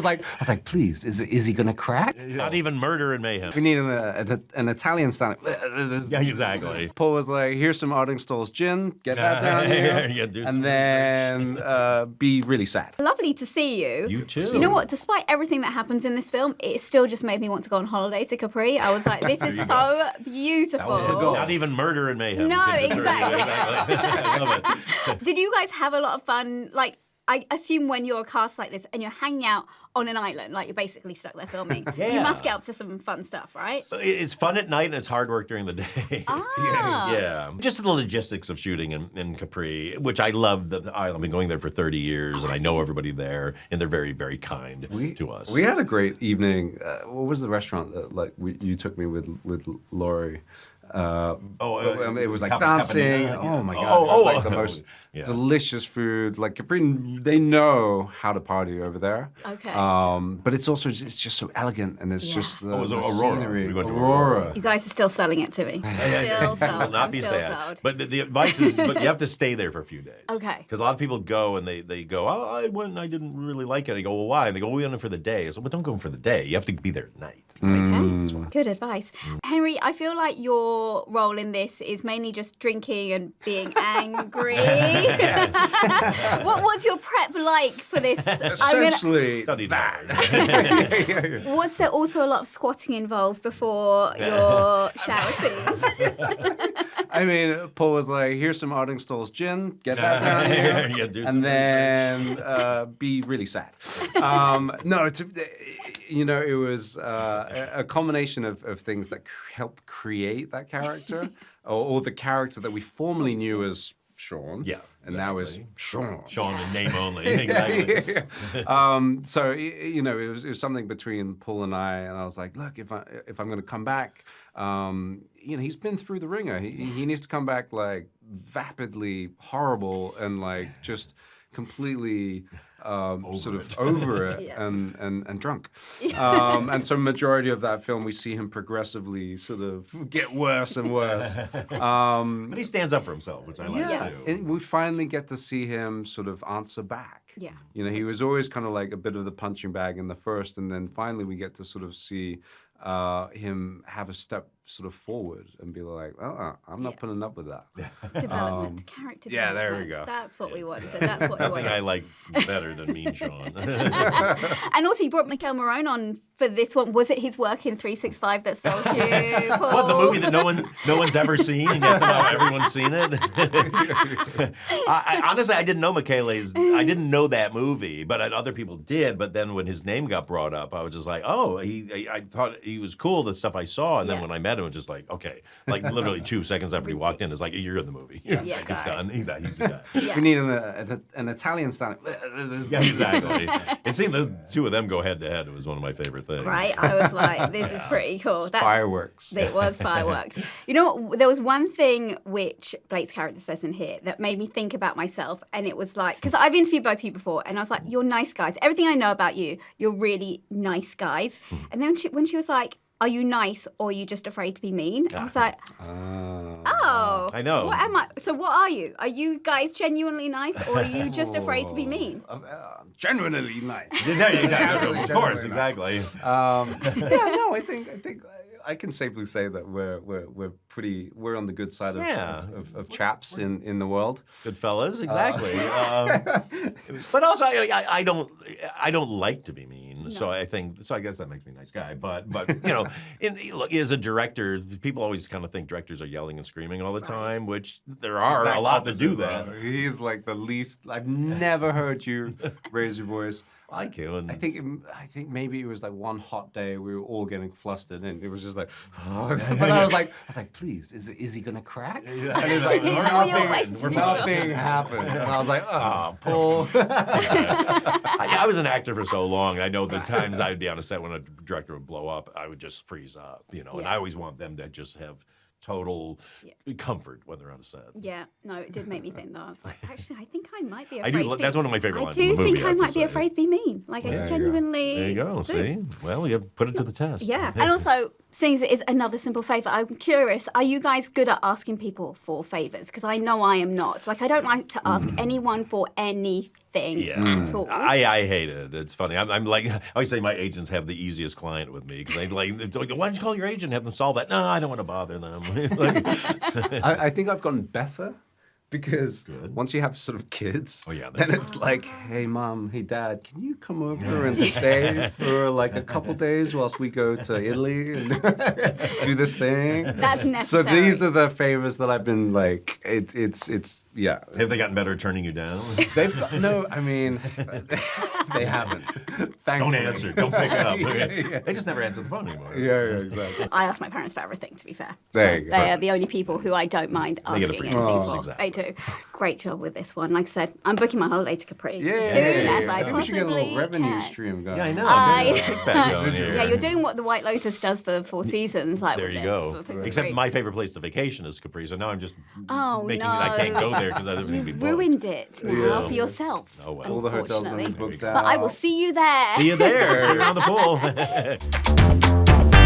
was like, please, is he gonna crack? Not even murder and mayhem. We need an Italian style. Yeah, exactly. Paul was like, here's some Ardingstall's gin, get that down here, Yeah, do some and then be really sad. Lovely to see you. You too. You know what? Despite everything that happens in this film, it still just made me want to go on holiday to Capri. I was like, this is so beautiful. That was the goal. Not even murder and mayhem. No, exactly. I love it. Did you guys have a lot of fun? Like, I assume when you're a cast like this and you're hanging out on an island, like you're basically stuck there filming, you must get up to some fun stuff, right? It's fun at night and it's hard work during the day. Yeah. Just the logistics of shooting in Capri, which I love the island. I've been going there for 30 years and I know everybody there and they're very, very kind to us. We had a great evening. What was the restaurant that you took me with Laurie? It was like dancing. Oh my God! It was like the most delicious food. Like Capri, they know how to party over there. Okay. But it's just so elegant, and it's just the Aurora. scenery. We went to Aurora. You guys are still selling it to me. Still sold. Will not be sad. Sold. But the advice is, but you have to stay there for a few days. Okay. Because a lot of people go and they go, oh, I went and I didn't really like it. I go, well, why? And they go, we went in for the day. So, well, don't go in for the day. You have to be there at night. Okay. Good advice. Henry, I feel like your role in this is mainly just drinking and being angry. What's your prep like for this? Essentially, Studied hard. Was there also a lot of squatting involved before your shower scenes? I mean, Paul was like, here's some Ardingstall's gin, get that down here, Yeah, do and some then be really sad. No, it was a combination of things that helped create that character, or the character that we formerly knew as Sean. Yeah, and now is Sean. Sean in name only. Exactly. So it was something between Paul and I was like, look, if I'm going to come back, he's been through the ringer. He needs to come back like vapidly horrible and like just completely over it and drunk. And so majority of that film, we see him progressively sort of get worse and worse. But he stands up for himself, which I like too. And we finally get to see him sort of answer back. Yeah. He was always kind of like a bit of the punching bag in the first, and then finally we get to sort of see him have a step sort of forward and be like, I'm not putting up with that. Development, character development. Yeah, there we go. That's what we wanted. That's what we Nothing wanted. I like better than Mean Sean. And also, you brought Michele Morrone on for this one. Was it his work in 365 that sold you, Paul? What, the movie that no one's ever seen, and yet somehow everyone's seen it? Honestly, I didn't know Michele's. I didn't know that movie, but other people did. But then when his name got brought up, I was just like, oh, I thought he was cool, the stuff I saw. And then when I met him, it was just like, okay. Like literally 2 seconds after he walked in, it's like, you're in the movie. It's done. He's the guy. We need an Italian style. Yeah, exactly. And seeing those two of them go head to head was one of my favorite things. Right? I was like, this is pretty cool. Fireworks. It was fireworks. You know what? There was one thing which Blake's character says in here that made me think about myself, and it was like, because I've interviewed both of you before, and I was like, you're nice guys. Everything I know about you, you're really nice guys. And then when she was like, are you nice or are you just afraid to be mean? I was like, oh. I know. What am I? So what are you? Are you guys genuinely nice or are you just afraid to be mean? Genuinely nice. Of course, exactly. I think I can safely say that we're on the good side of chaps in the world. Good fellas, exactly. But also, I don't like to be mean, so I guess that makes me a nice guy. But look, as a director, people always kind of think directors are yelling and screaming all the time, which there are a lot that do that. He's like the least. I've never heard you raise your voice. I can. I think maybe it was like one hot day we were all getting flustered and it was just like, but I was like, please, is he gonna crack? And it's like nothing happened. And I was like, oh, Paul. I was an actor for so long. I know the times I'd be on a set when a director would blow up, I would just freeze up, and I always want them to just have total comfort when they're on a set. Yeah, no, it did make me think though. I was like, actually, I think I might be I afraid. do. That's one of my favorite lines. I do in the movie, think I might be afraid to be mean. Like I genuinely. There you go. See, well, you put it to the test. Yeah, and also seeing as it is Another Simple Favour, I'm curious, are you guys good at asking people for favours? Because I know I am not. Like, I don't like to ask anyone for anything at all. I hate it. It's funny. I'm like, I always say my agents have the easiest client with me because why don't you call your agent and have them solve that? No, I don't want to bother them. I think I've gotten better. Because once you have sort of kids, then it's like, hey, mom, hey, dad, can you come over and stay for like a couple days whilst we go to Italy and do this thing? That's necessary. So these are the favors that I've been like, it's yeah. Have they gotten better at turning you down? They've got, no, I mean, they haven't. Don't answer. Don't pick up. They just never answer the phone anymore. Yeah, exactly. I ask my parents for everything, to be fair. There you go. They are the only people who I don't mind asking anything for. Exactly. They do. Great job with this one. Like I said, I'm booking my holiday to Capri soon as I think we should get a little possibly revenue can. stream going. Yeah, I know. Kickback going here. Yeah, you're doing what the White Lotus does for Four Seasons. Like There with you this, go. for Capri. Except my favorite place to vacation is Capri, so now I'm just making no. I can't go there because everything You've be booked. ruined it now for yourself. Oh, well. All the hotels are unfortunately. booked out. But I will see you there. See you there. See you around the pool.